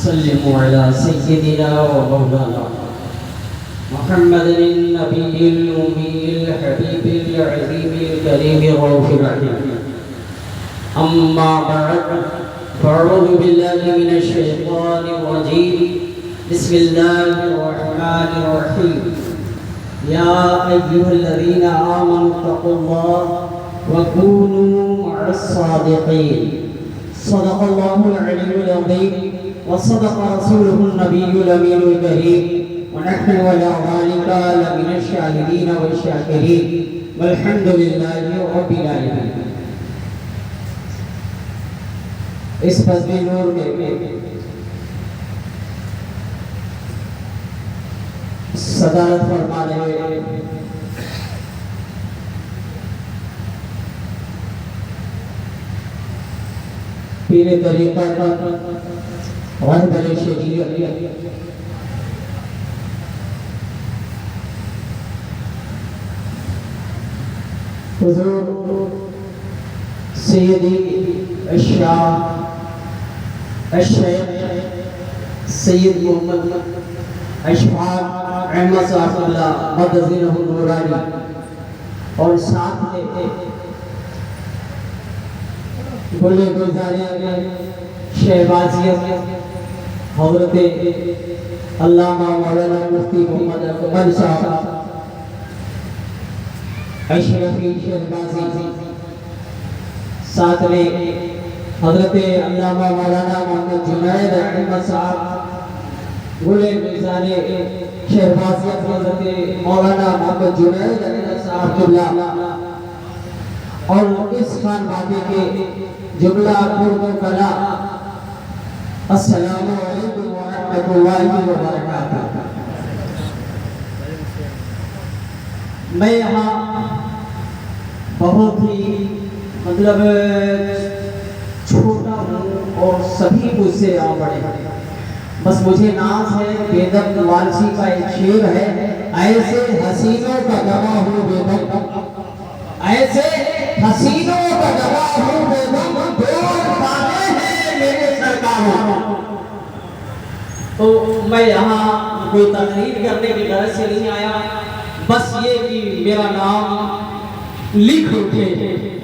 سلموا على سيدنا ومولانا محمد النبي الأمي الحبيب العظيم الكريم الرؤوف الرحيم. أما بعد فأعوذ بالله من الشيطان الرجيم. بسم الله الرحمن الرحيم. يا أيها الذين آمنوا اتقوا الله وكونوا مع الصادقين. صدق الله العلي العظيم وصدق رسوله النبي الأمين الكريم ونحن على ذلك لمن الشاهدين والشاكرين والحمد لله رب العالمين. اس فضل نور میں صدارت فرما رہے پیر طریقہ کا رہبر شریعت حضور سیدی الشاہ الشیخ سید محمد اشفاق احمد صاحب اللہ مدذنہ النورانی اور ساتھ میں بلے گلزاریہ شہبازیت حضرت علامہ مولانا مفتی محمد اکمل صاحب اشرفی شہبازی، ساتھ میں حضرت علامہ مولانا محمد جنید احمد صاحب گلے گلزاریہ شہبازیت حضرت مولانا محمد جنید احمد صاحب اللہ اور اس خان بادی کے جملہ پرد و کلا. السلام علیکم ورحمۃ اللہ وبرکاتہ. میں یہاں بہت ہی چھوٹا ہوں اور سبھی مجھ سے آ بڑے ہیں. بس مجھے ناز ہے بیدم والسی کا ایک شعر ہے، ایسے حسینوں کا گواہ ہوں بیدم، ایسے حسینوں کا گواہ ہوں بیدم، دور پانے ہیں میرے سرکاروں. تو میں یہاں کوئی تقریر کرنے کی غرض سے نہیں آیا، بس یہ کہ میرا نام لکھ اٹھے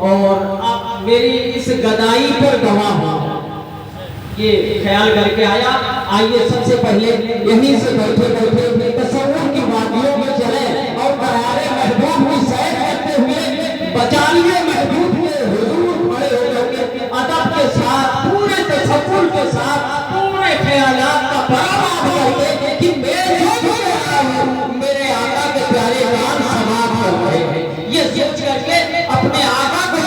اور آپ میری اس گدائی پر گواہ ہوں، یہ خیال کر کے آیا. آئیے سب سے پہلے یہیں سے بیٹھے بیٹھے تصور کی وادیوں میں چلے اور قرار محبوب کی سیر کرتے ہوئے بچالیے محبوب کے حضور کھڑے ہو کر کے ادب کے ساتھ پورے تصور کے ساتھ پورے خیالات کا برآمد کرتے کہ میرے آقا کے پیارے کان سماعت کر رہے ہیں. یہ سوچ کر کے اپنے آقا کو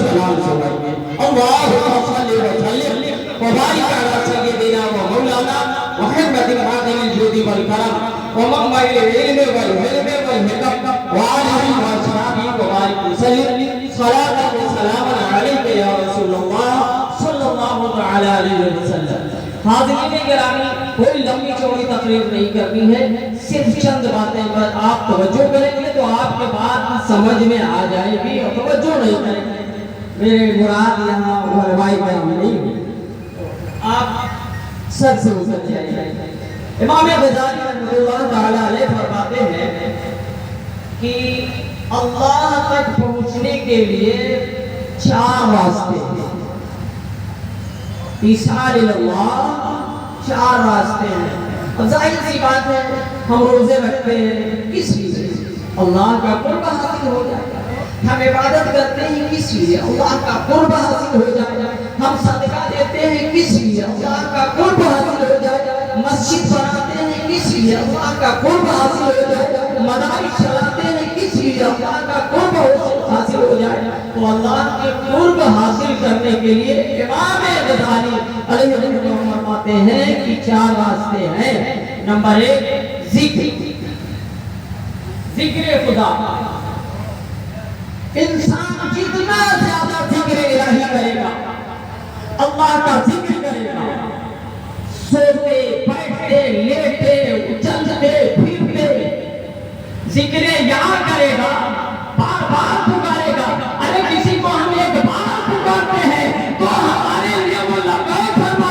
سلام سنائیے. اللہم صلی وسلم وبارک علی سیدنا و مولانا محمد العادل الجود والکرم ومنبع العلم والحلم والحکم وآلہ وصحبہ وبارک وسلم. صلاۃ و سلام علیک یا رسول اللہ صلی اللہ علیہ وسلم. حاضرین گرامی، کوئی لمبی چوڑی تقریر نہیں کرنی ہے، صرف چند باتیں پر آپ توجہ کریں گے تو آپ کے بات سمجھ میں آ جائے گی اور توجہ نہیں کریں گے. میرے مراد یہاں علماء کرام نہیں، آپ سر سے اتر جائیں. امام غزالی رحمۃ اللہ تعالی علیہ فرماتے ہیں کہ اللہ تک پہنچنے کے لیے 4 راستے ہیں. ایصال اللہ 4 راستے ہیں. اب ظاہر سی بات ہے ہم روزے رکھتے ہیں کس لیے؟ اللہ کا قرب حاصل ہو جائے. ہم عبادت کرتے ہیں کس لیے؟ اللہ کا قرب حاصل ہو جائے. ہم صدقہ دیتے ہیں کس لیے؟ اللہ کا قرب حاصل ہو جائے. مسجد بناتے ہیں کس لیے؟ اللہ کا قرب حاصل ہو جائے. مدارس چلاتے ہیں کس لیے؟ اللہ کا قرب حاصل ہو جائے. تو اللہ کے قرب حاصل کرنے کے لیے امام غزالی علیہ الرحمہ فرماتے ہیں کہ 4 راستے ہیں. نمبر 1 ذکر خدا. انسان جتنا زیادہ ذکر الہی کرے گا، اللہ کا ذکر کرے گا، سوتے بیٹھتے لیٹے چلتے پھرتے ذکر یاد کرے گا، بار بار پکارے گا. ارے کسی کو ہم ایک بار پکارتے ہیں تو ہمارے لیے وہ لبیک فرما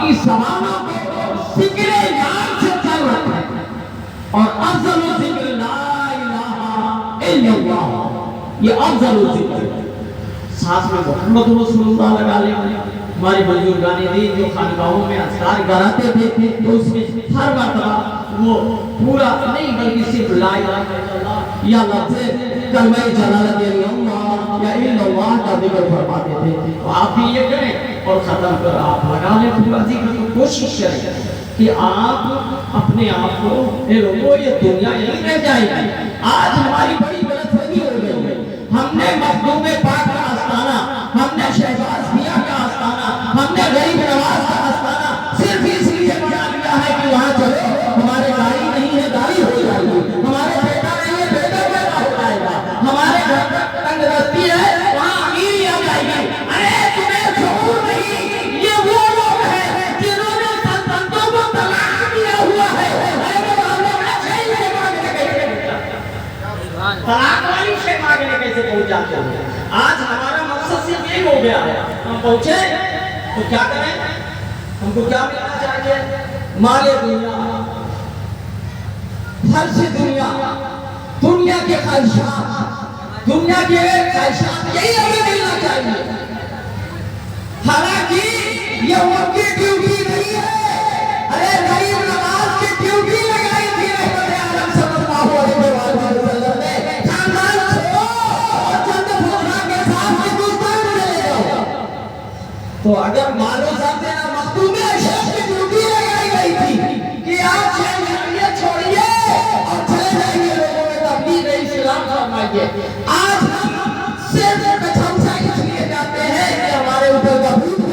باقی زبانوں کو ذکر یار سے چل رہا ہے اور افضل ذکر لا الہ الا اللہ، یہ افضل ذکر ساتھ میں محمد رسول اللہ لگا لیں۔ ہمارے بزرگان دین جو خانقاہوں میں اذکار کراتے تھے تو اس میں ہر مرتبہ وہ پورا نہیں بلکہ صرف لا الہ الا اللہ یا لفظ کلمہ جلالت اللہ یا الا اللہ کا ذکر فرماتے تھے۔ تو آپ بھی یہ کریں اور ختم کر آپ لگا لیں پورا ذکر، تو کوشش کریں کہ آپ اپنے آپ کو اے لوگوں یہ دنیا یہی رہ جائے گی۔ آج ہماری بڑی غلط فہمی ہو گئی ہے، ہم نے مخدوم پاک کا آستانہ، ہم نے شہباز میاں کا آستانہ، ہم نے غریب نواز کا آستانہ صرف اس لیے بنا لیا ہے کہ وہاں چلو ہمارے گاڑی نہیں ہے گاڑی ہو جائے گی، ہمارے بیٹا نہیں ہے بیٹا پیدا ہو جائے گا، ہمارے گھر پر تنگ دستی ہے وہاں امیری آ جائے گی۔ ارے تمہیں شعور نہیں، یہ وہ لوگ ہیں جنہوں نے سلطنتوں کو طلاق دیا ہوا ہے۔ طلاق والی شے مانگنے کیسے پہنچ جاتے ہیں؟ آج ہمارا مقصد صرف یہ ہو گیا ہے، ہم پہنچے تو کیا کریں؟ ہم کو کیا ملنا چاہیے؟ مال دنیا، فرش دنیا، دنیا کے خواہشات، دنیا کے خواہشات، یہی ہمیں ملنا چاہیے۔ حالانکہ یہ ان کی ڈیوٹی نہیں ہے۔ ارے غریب نواز کی ڈیوٹی لگائی تھی رحمت عالم صلی اللہ علیہ وسلم نے، خاندان چھوڑو اور چند فقراء کے ساتھ ہندوستان چلے جاؤ۔ تو اگر مالو صاحب سے نہ مخدوم اشرف کی ڈیوٹی لگائی گئی تھی کہ آپ شہریت چھوڑیے اور چلے جائیے لوگوں میں تبلیغ اسلام فرمائیے، آج ہم صرف کچھمسا اس لیے جاتے ہیں کہ ہمارے اوپر بہت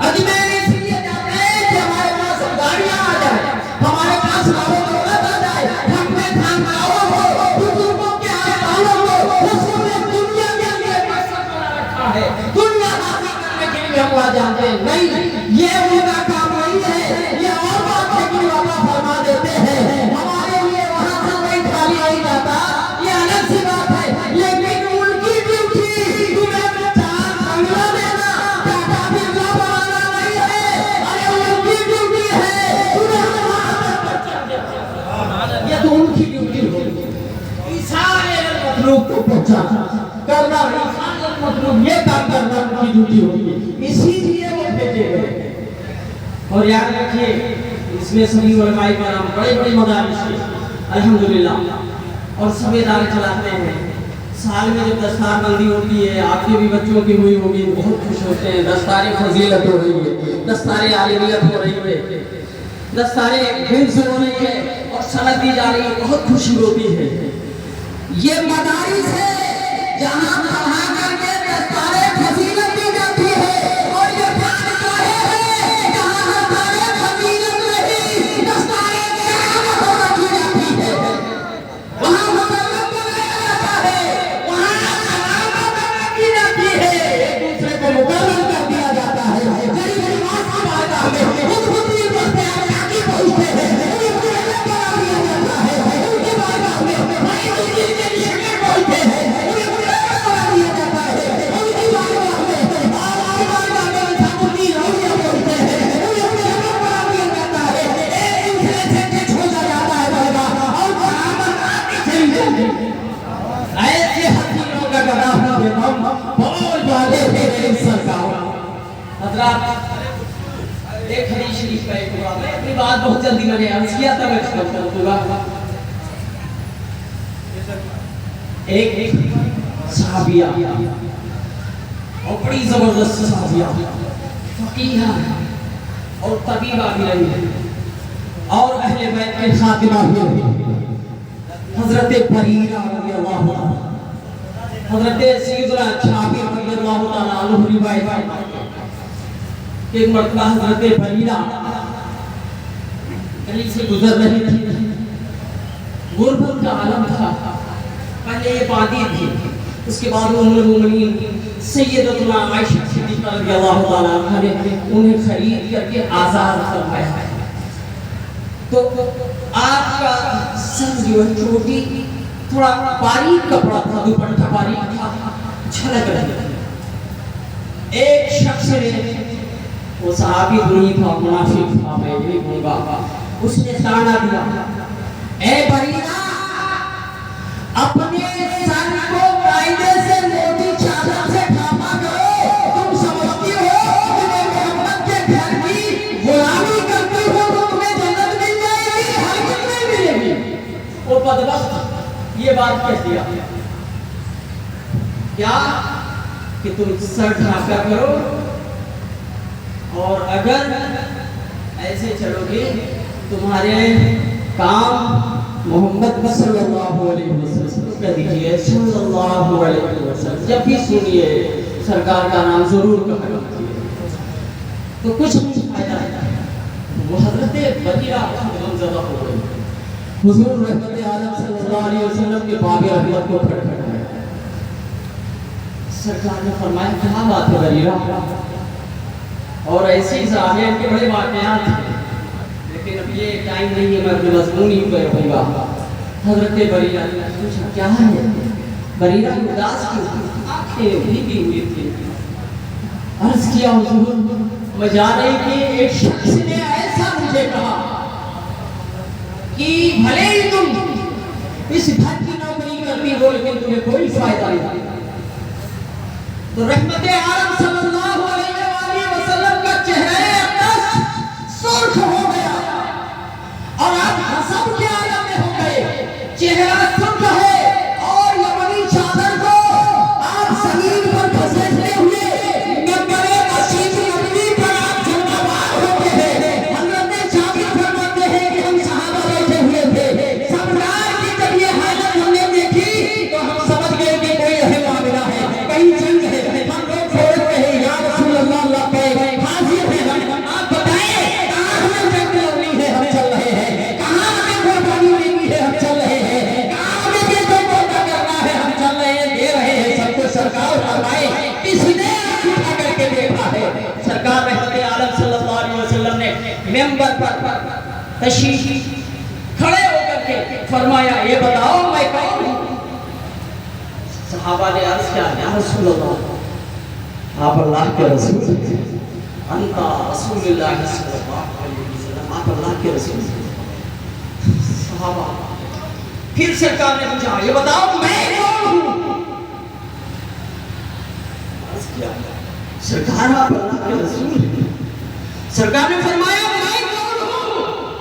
اجمیر اس لیے جاتے ہیں کہ ہمارے پاس گاڑیاں آ جائیں، ہمارے پاس لاؤ دولت آ جائے، ہم نے خانقاہوں کو، بزرگوں کے آستانوں کو، حسن نے دنیا کے لیے مقصد بنا رکھا ہے، دنیا حاصل کرنے کے لیے ہم وہاں جاتے ہیں۔ نہیں، یہ ان کا کام نہیں ہے، یہ اور بات ہے کہ وعدہ فرما دیتے ہیں، ہمارے لیے وہاں سے کوئی خالی نہیں جاتا، یہ الگ سی بات ہے، لیکن ان کی ڈیوٹی تمہیں چار بنگلہ دینا، ٹاٹا برلا بنانا نہیں ہے۔ ارے ان کی ڈیوٹی ہے تمہیں وہاں تک پہنچانا، یہ تو ان کی ڈیوٹی ہوگی، سارے مطلوب کو پہنچانا کرنا، مطلوب یہ کام کرنا ان کی ڈیوٹی ہوگی، اسی لیے وہ بھیجے گئے۔ اور یاد رکھیے اس میں سبھی علماء کرام بڑے بڑے مدارس ہیں الحمدللہ، اور سب ادارے چلاتے ہیں۔ سال میں جب دستار بندی ہوتی ہے، آپ کے بھی بچوں کی ہوئی ہوگی، بہت خوش ہوتے ہیں، دستار فضیلت ہو رہی ہے، دستار عالمیت ہو رہی ہے، دستار حفظ ہو رہی ہے اور سند دی جا رہی ہے، بہت خوشی ہوتی ہے۔ یہ مدارس ہے جہاں پڑھا کر کے دستار فضیلت دی جاتی ہے، اور یہ خانقاہیں ہیں جہاں دستار فضیلت نہیں دستار کرامت رکھی جاتی ہے، وہاں مکرم بنایا جاتا ہے، وہاں کرامت رکھی جاتی ہے، ایک دوسرے کو مکرم کر دیا جاتا ہے۔ غریب نواز کی بارگاہ میں خود خطیر بستے ہیں، تاکہ پہنچتے ہیں، انہیں پورے کرا دیا جاتا ہے، ان کی بارگاہ میں بڑی دنیا کے لیے پہنچتے ہیں، انہیں پورے کرا دیا جاتا ہے، ان کی بارگاہ میں آواز بارگاہ میں انسانوتی رویہ پہنچتے ہیں، انہیں پورے کرا دیا جاتا ہے، ایک دوسرے سے کچھ ہو جاتا ہے بارگاہ اور کرامت آتی چلی جاتی ہے۔ ایسے حسینوں کا گدافہ پہ ہم بہت والے تھے سرکار۔ حضرات ایک حدیث شریف کا ایک ہوا، میں اپنی بات بہت جلدی میں نے عرض کیا تھا، میں ختم کر دوں گا۔ ایک صحابیہ اور بڑی زبردست صحابیہ، فقیہ اور طبیبہ بھی رہی ہے اور اہل بیت کے خاتمہ بھی رہی، حضرت بریرہ رضی اللہ عنہ، حضرت سیدنا جابر رضی اللہ تعالیٰ عنہ روایت ہے کہ ایک مرتبہ حضرت بریرہ گلی سے گزر رہی تھی، غربت کا عالم تھا، پہلے یہ باندھی تھی، اس کے بعد ام المومنین سیدتنا عائشہ صدیقہ رضی اللہ تعالیٰ عنہ نے انہیں خرید کر کے آزاد فرمایا ہے۔ تو آپ کا سر جو ہے چوٹی تھوڑا باریک کپڑا تھا، دوپٹہ باریک تھا، جھلک رہی تھی۔ ایک شخص نے وہ صحابی نہیں تھا، منافق تھا، میں نہیں کہوں گا، اس نے تانا دیا، اے بریرہ اپنے سر کو قاعدے سے موٹی چادر سے ڈھانپا کرو، تم سمجھتی ہو کہ میں محمد کے گھر کی غلامی کرتی ہوں تو تمہیں جنت مل جائے گی؟ ہرگز نہیں ملے گی۔ وہ بدبخت یہ بات کہہ دیا کیا کہ تم سر ڈھانپا کرو، اور اگر ایسے چلو گے تمہارے کام محمد صلی اللہ علیہ وسلم کہہ دیجئے صلی اللہ علیہ وسلم، جب بھی سنیے سرکار کا نام ضرور کہا کرتے تو کچھ نہیں فائدہ ہے۔ وہ حضرت بریرہ غمزدہ ہو گئی، حضور رحمت عالم صلی اللہ علیہ وسلم کے باب رحمت کو کھٹکھٹایا، سرکار نے فرمایا کیا بات ہے بریرہ؟ اور ایسی ظاہر کے بڑے واقعات ہیں، لیکن اب یہ ٹائم نہیں ہے، میں اپنے مضمون ہی پہ رہوں گا۔ حضرت بریرہ نے پوچھا کیا ہے؟ بریرہ اداس کی آنکھیں بھیگی ہوئی تھی، عرض کیا حضور میں جا رہی تھی، ایک شخص نے ایسا مجھے کہا کہ بھلے ہی تم اس گھر کی نوکری کرتی ہو لیکن تمہیں کوئی فائدہ نہیں۔ تو رحمت عالم صلی اللہ علیہ وسلم کا چہرہ اقدس سرخ ہو گیا اور آپ حسب کے عالم میں ہو گئے، چہرہ سرخ ہے اور یمنی چادر کو آپ زمین پر گھسیٹتے ہوئے منبر مسجد نبوی پر آپ جلوہ ہوتے ہیں۔ حضرت جابر فرماتے ہیں کہ ہم صحابہ بیٹھے ہوئے تھے، سرکار کی جب یہ حالت ہم نے دیکھی تو ہم سمجھ گئے کہ کوئی اہم معاملہ ہے، کہیں جنگ ہے۔ ہم لوگ فوراً کہے یا رسول اللہ، اللہ پہ حاضر ہیں، آپ بتائیں کہاں ہمیں جنگ لڑنی ہے، ہم چل رہے ہیں، کہاں ہمیں قربانی دینی ہے، ہم چل رہے ہیں، کہاں ہمیں بیٹوں کو عطا کرنا ہے، ہم چل رہے ہیں، دے رہے ہیں سب کو۔ سرکار فرمائے کس نے آنکھ اٹھا کر کے دیکھا ہے؟ سرکار رحمت عالم صلی اللہ علیہ وسلم نے منبر پر تشریف کھڑے ہو کر کے فرمایا یہ بتاؤ میں کون ہوں؟ صحابہ نے عرض کیا یا رسول اللہ آپ اللہ کے رسول ہیں، انتا رسول اللہ صلی اللہ علیہ وسلم، آپ اللہ کے رسول ہیں۔ صحابہ پھر سرکار نے پوچھا یہ بتاؤ میں کون ہوں؟ عرض کیا سرکار آپ اللہ کے رسول ہیں۔ سرکار نے فرمایا میں کون ہوں؟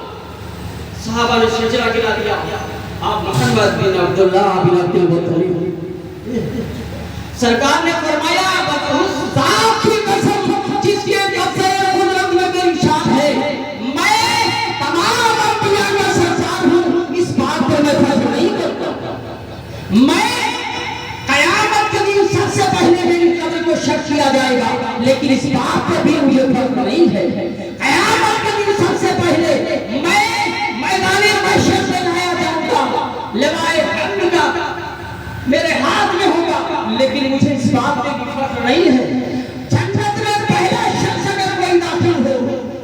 صحابہ نے شجرہ گرا دیا، آپ محمد بن عبداللہ بن عبد المطلب۔ سرکار نے فرمایا اس ذات کی قسم جس کے قبضے قدرت میں میری شان ہے، میں تمام انبیاء کا سردار ہوں، اس بات پر میں فخر نہیں کرتا۔ میں قیامت کے دن سب سے پہلے میری قبر کو شک کیا جائے گا، لیکن اس بات پر بھی مجھے فخر نہیں ہے۔ قیامت کے دن سب سے پہلے میں میدان محشر میں لایا جاؤں گا، لوائے حمد کا میرے ہاتھ میں ہوگا، لیکن مجھے اس بات پہ بھی فخر نہیں ہے۔ جنت میں پہلا شخص اگر کوئی داخل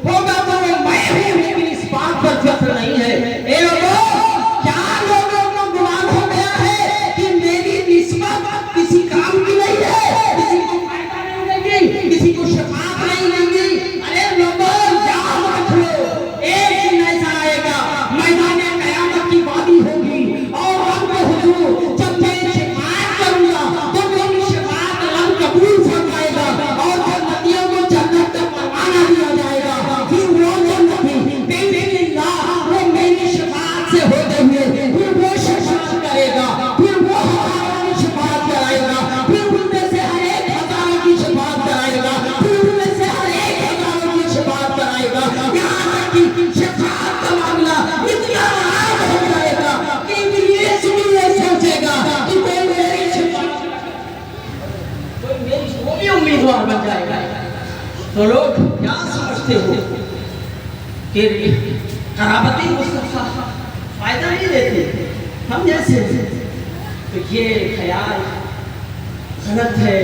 ہوگا تو وہ میں ہوں، لیکن اس بات پر فخر نہیں ہے۔ اے لوگوں کیا لوگوں کو گمان ہو گیا ہے کہ میری نسبت کسی کام کی نہیں ہے، کسی کو فائدہ نہیں دے گی، کسی کو شفاعت نہیں دے گی؟ ارے لوگوں یاد رکھ لو ایک دن ایسا آئے گا میدان قیامت کی وادی ہوگی اور ہم کو حضور جب میں شفاعت کروں گا تو میری شفاعت اللہ قبول فرمائے گا اور جنتیوں کو جنت کا پروانہ دیا جائے گا۔ پھر وہ جنتی بإذن اللہ وہ میری شفاعت سے ہوتے ہوئے پھر وہ شفاعت کرے گا، پھر وہ ہزاروں کی شفاعت کرائے گا، پھر ان میں سے ہر ایک ہزاروں کی شفاعت کرائے گا، پھر ان میں سے ہر ایک ہزاروں کی شفاعت کرائے گا، یہاں تک کہ شفاعت کا معاملہ اتنا عام ہو جائے گا کہ ابلیس بھی یہ سوچے گا کہ کوئی میری شفاعت وہ بھی امیدوار بن جائے گا۔ تو لوگ کیا سمجھتے ہو کہ قرابتی مصطفیٰ فائدہ نہیں دیتے ہم جیسے؟ تو یہ خیال غلط ہے،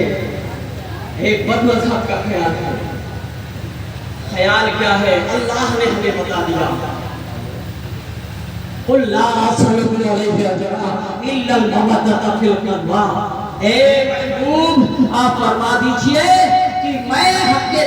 ایک بد مذہب کا خیال ہے۔ خیال کیا ہے؟ اللہ نے ہمیں بتا دیا قُلْ لَا أَسْأَلُكُمْ عَلَيْهِ أَجْرًا إِلَّا الْمَوَدَّةَ فِي الْقُرْبَىٰ۔ اے محبوب آپ فرما دیجئے کہ میں حق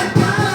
18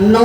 9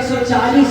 140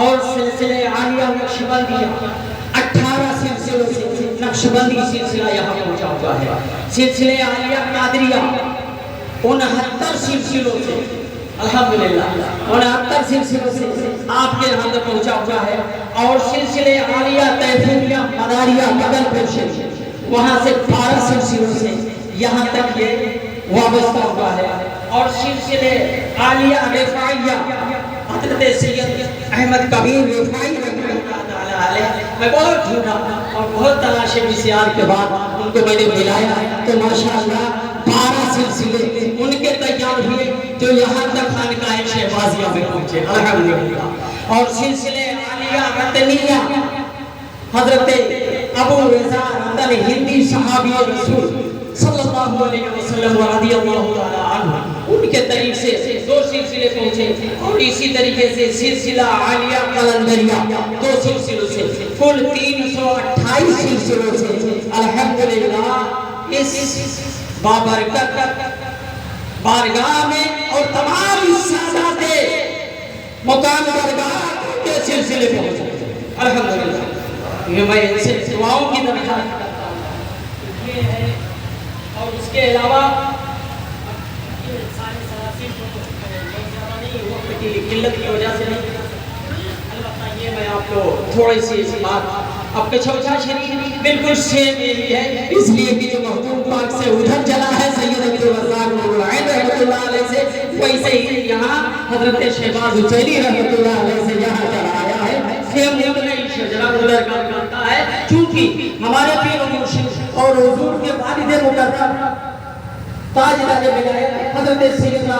اور سلسلے عالیہ نقشبندیہ 18 سلسلوں سے نقشبندی سلسلہ یہاں پہنچا ہوا ہے. سلسلے عالیہ قادریہ 69 سلسلوں سے الحمدللہ 69 سلسلوں سے آپ کے یہاں تک پہنچا ہوا ہے. اور سلسلے عالیہ تیفوریہ مداریہ مدن پوشے وہاں سے 12 سلسلوں سے یہاں تک یہ وابستہ ہوا ہے. اور سلسلے عالیہ رفاعیہ حضرت سید احمد کبیر رفاعی رحمۃ اللہ تعالی علیہ میں بہت ڈھونڈا اور بہت تلاش بسیار کے بعد ان کو میں نے ملایا تو ماشاءاللہ 12 سلسلے ان کے تیار ہوئے جو یہاں تک خانقاہ شہبازیہ میں پہنچے الحمدللہ. اور سلسلے عالیہ رتنیہ حضرت ابو رضا رتن ہندی صحابی رسول صلی اللہ علیہ وسلم رضی اللہ تعالی عنہ ان کے طریق سے 2 سلسلے پہنچے. اور اسی طریقے سے سلسلہ عالیہ قلندریہ 2 سلسلوں سے کل 328 سلسلوں سے الحمدللہ اس بابرکت بارگاہ میں اور تمام سادات مقام درگاہ کے سلسلے پہنچے الحمدللہ. یہ میں ان سے دعاؤں کی درخواست کرتا ہوں یہ ہے. اور اس کے علاوہ وقت کی قلت کی وجہ سے نہیں البتہ یہ میں آپ کو تھوڑی سی بات اب کچھوچا شریف بالکل سیم یہی ہے اس لیے کہ جو محبوب پاک سے ادھر چلا ہے سید عبد الرزاق نور العین رحمۃ اللہ علیہ سے ویسے ہی یہاں حضرت شہباز حسینی رحمۃ اللہ علیہ سے یہاں چلا آیا ہے. سیم نہیں شجرہ ادھر کام کرتا ہے چونکہ ہمارے پیر و مرشد اور حضور کے والد مقدم تاجدار ولایت حضرت سیدنا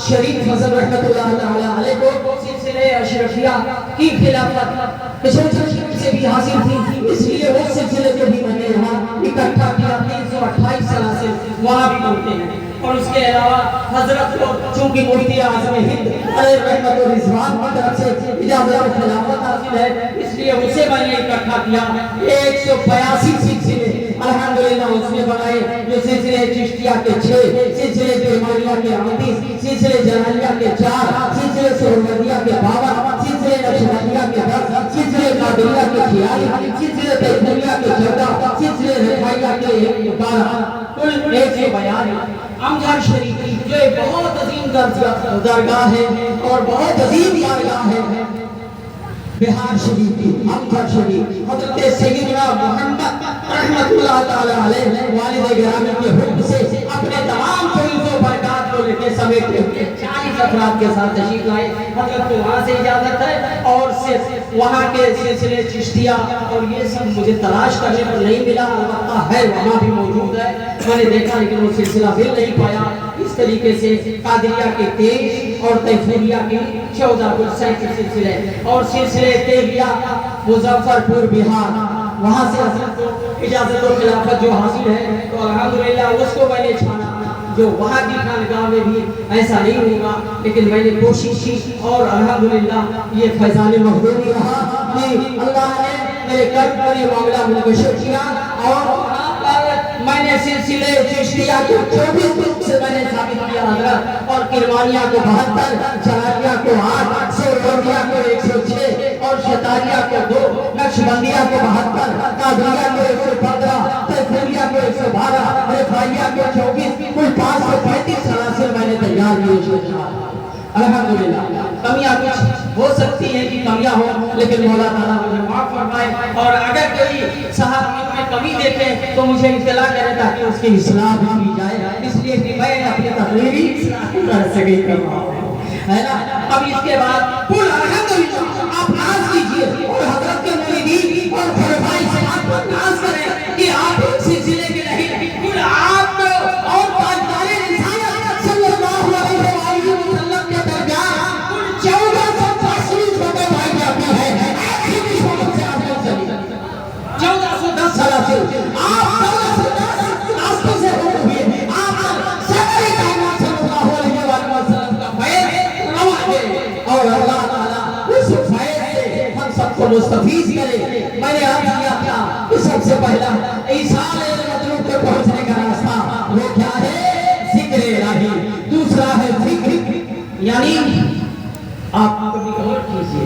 شریف فضل رحمۃ اللہ تعالی علیہ کو سلسلے اشرفیہ کی خلافت کچھوچا شریف سے بھی حاصل تھی اس لیے وہ سلسلے کو بھی میں نے یہاں اکٹھا کیا 328 سلاسل وہاں بھی پہنچتے ہیں. اور اس کے علاوہ حضرت کو چونکہ مفتی اعظم ہند علیہ رحمت و رضوان کی طرف سے اجازت اور خلافت حاصل ہے اس لیے اسے میں نے اکٹھا کیا 182 سلسلے الحمدللہ اس نے بنائے جو سلسلے چشتیہ کے 6 سلسلے تیمانیہ کے 38 سلسلے جلالیہ کے 4 سلسلے سہروردیہ کے 52 سلسلے نقشبندیہ کے 10 سلسلے قادریہ کے 46 سلسلے تیموریہ کے 14 سلسلے رفاعیہ کے 12 کل 142 امجد شریف جو ایک بہت عظیم درگاہ ہے اور بہت عظیم بارگاہ ہے بہار شریف کی امجد شریف حضرت سیدنا محمد رحمت اللہ تعالی علیہ والد گرامی کے حکم سے اپنے تمام فیض و برکات کو لے کے سمیٹے ہوئے 40 افراد کے ساتھ تشریف لائے. حضرت کو وہاں سے اجازت ہے اور صرف وہاں کے سلسلے چشتیہ اور یہ سب مجھے تلاش کرنے پر نہیں ملا البتہ ہے وہاں بھی موجود ہے میں نے دیکھا لیکن وہ سلسلہ مل نہیں پایا. اس طریقے سے قادریہ کے 23 اور تیفوریہ کے 14 کل 37 سلسلے اور سلسلے تیغیہ مظفر پور بہار وہاں سے حضرت کو اجازت و خلافت جو حاصل ہے تو الحمدللہ اس کو میں نے چھانا جو وہاں کی خانقاہ میں بھی ایسا نہیں ہوگا لیکن میں نے کوشش کی اور الحمدللہ یہ فیضان مخدومی رہا کہ اللہ نے میرے قلب پر یہ معاملہ منتشر کیا. اور میں نے سلسلے چشتیہ کو 24 سے میں نے ثابت کیا حضرت اور کرمانیہ کو 72 جلالیہ کو 8 سہروردیہ کو 106 اور شتاریہ کو 2 نقشبندیہ کو 72 قادریہ کو 115 تیفوریہ کو 112 رفاعیہ کو 24 کل 535 سلاسل میں نے تیار کیے. الحمدللہ کمیاں کچھ ہو سکتی ہیں کہ کمیاں ہوں لیکن مولا تعالیٰ مجھے معاف فرمائے اور اگر کوئی صاحب میں کمی دیکھے تو مجھے اطلاع کرے تاکہ اس کی اصلاح بھی کی جائے. اس لیے کہ میں اپنی تقریری اصلاح کر سکے ہے نا. اب اس کے بعد کل الحمدللہ آپ ناز کیجئے اور حضرت کے مریدین اور خلفائے سلام پر ناز کریں کہ آپ ایک سلسلے کے نہیں کل آپ کو اور تاجدار انسانیت صلی اللہ علیہ وسلم کے درگاہ کل 1410 فتح پائی جاتی ہے. ایسی بھی شوق سے آپ کو چلی 1410 سالہ سے آپ 1410 راستوں سے ہوتے ہوئے آپ سرور کائنات صلی اللہ علیہ وسلم کا فیض روا دے اور اللہ تعالیٰ اس فیض سے ہم سب کو مستفیض کرے. میں نے عرض کیا تھا کہ سب سے پہلا ایصال مطلوب تک پہنچنے کا راستہ وہ کیا ہے ذکر الہی. دوسرا ہے ذکر یعنی آپ کبھی غور کیجئے